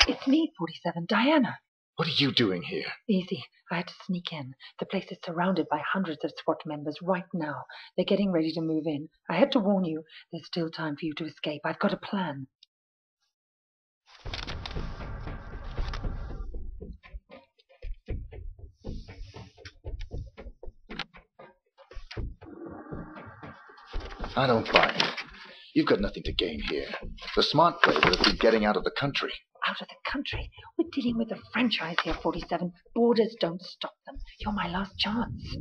It's me, 47, Diana. What are you doing here? Easy. I had to sneak in. The place is surrounded by hundreds of SWAT members right now. They're getting ready to move in. I had to warn you. There's still time for you to escape. I've got a plan. I don't buy it. You've got nothing to gain here. The smart play would have been getting out of the country. Out of the country? We're dealing with a franchise here, 47. Borders don't stop them. You're my last chance.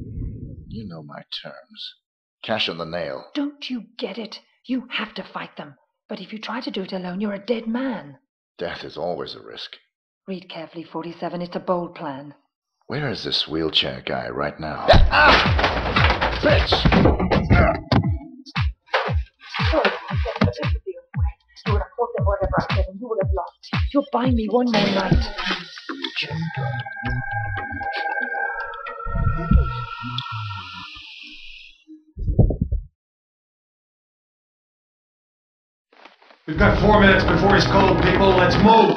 You know my terms. Cash on the nail. Don't you get it? You have to fight them. But if you try to do it alone, you're a dead man. Death is always a risk. Read carefully, 47. It's a bold plan. Where is this wheelchair guy right now? Bitch! You would have fought them whatever I said, and you would have lost. You're buying me one more night. We've got 4 minutes before he's called, people. Let's move.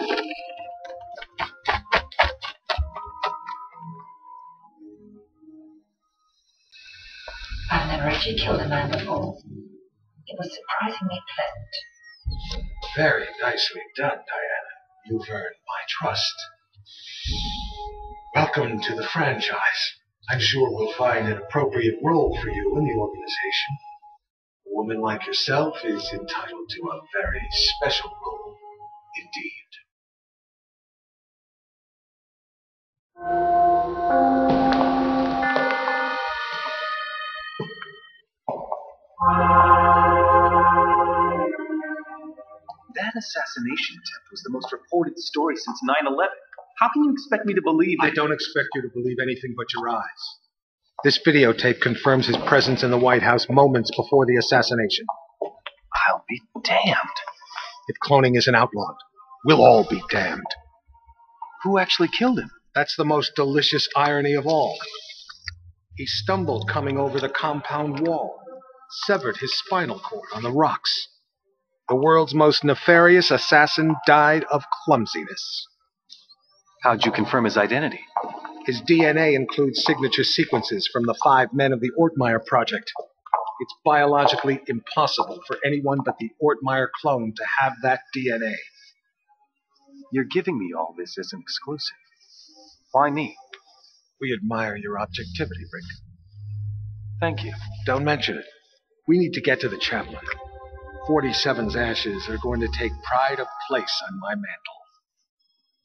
I've never actually killed a man before. It was surprisingly pleasant. Very nicely done, Diana. You've earned my trust. Welcome to the franchise. I'm sure we'll find an appropriate role for you in the organization. A woman like yourself is entitled to a very special role indeed. That assassination attempt was the most reported story since 9/11. How can you expect me to believe that... I don't expect you to believe anything but your eyes. This videotape confirms his presence in the White House moments before the assassination. I'll be damned. If cloning isn't outlawed, we'll all be damned. Who actually killed him? That's the most delicious irony of all. He stumbled coming over the compound wall, severed his spinal cord on the rocks. The world's most nefarious assassin died of clumsiness. How'd you confirm his identity? His DNA includes signature sequences from the 5 men of the Ortmeyer project. It's biologically impossible for anyone but the Ortmeyer clone to have that DNA. You're giving me all this as an exclusive. Why me? We admire your objectivity, Rick. Thank you. Don't mention it. We need to get to the chaplain. 47's ashes are going to take pride of place on my mantle.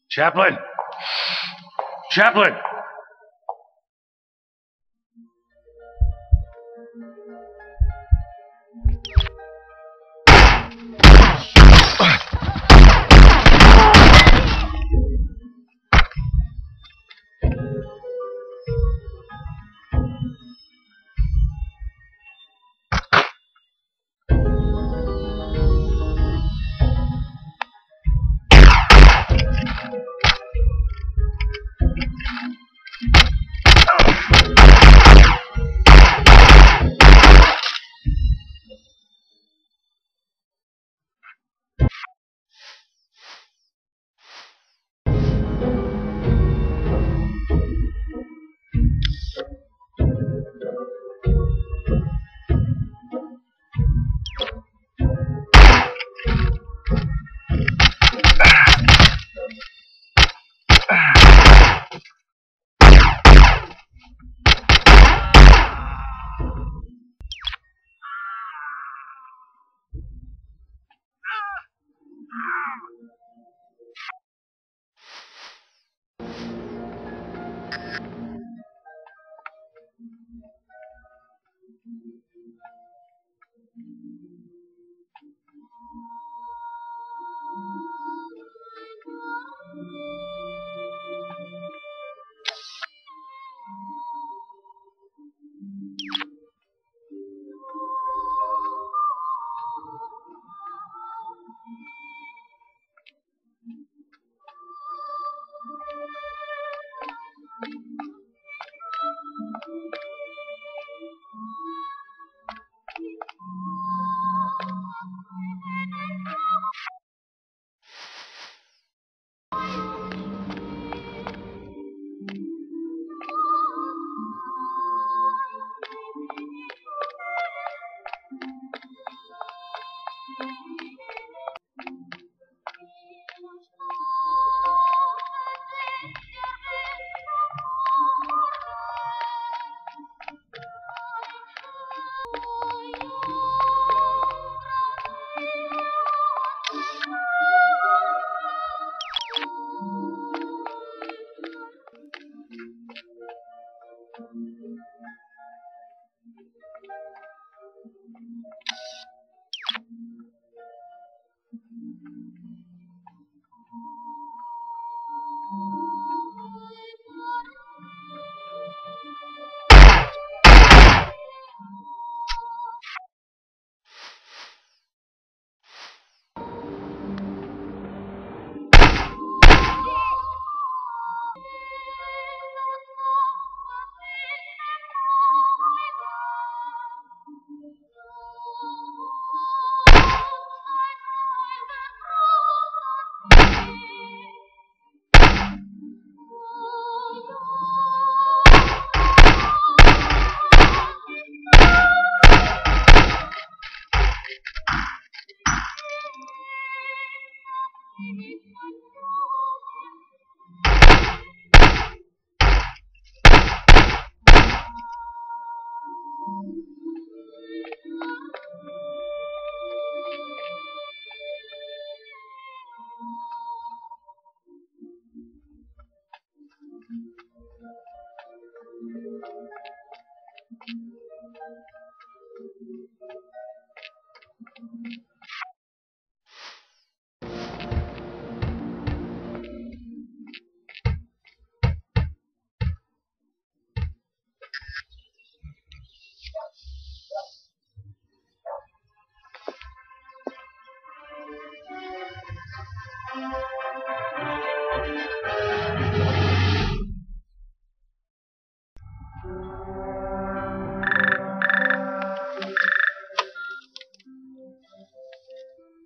Chaplain! Chaplain!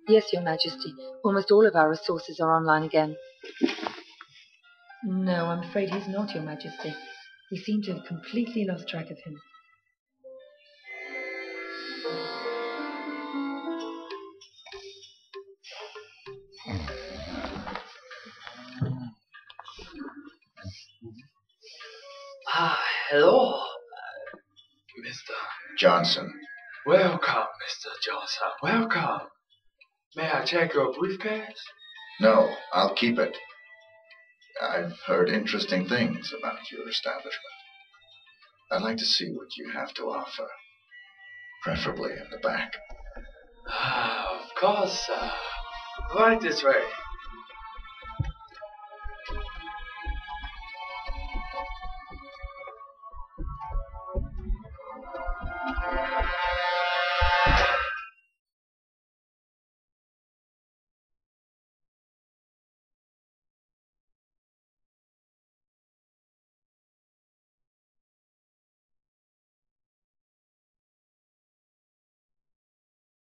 Yes, Your Majesty. Almost all of our resources are online again. No, I'm afraid he's not, Your Majesty. We seem to have completely lost track of him. Hello, Mr. Johnson. Welcome, Mr. Johnson. Welcome. May I check your briefcase? No, I'll keep it. I've heard interesting things about your establishment. I'd like to see what you have to offer. Preferably in the back. Of course, right this way.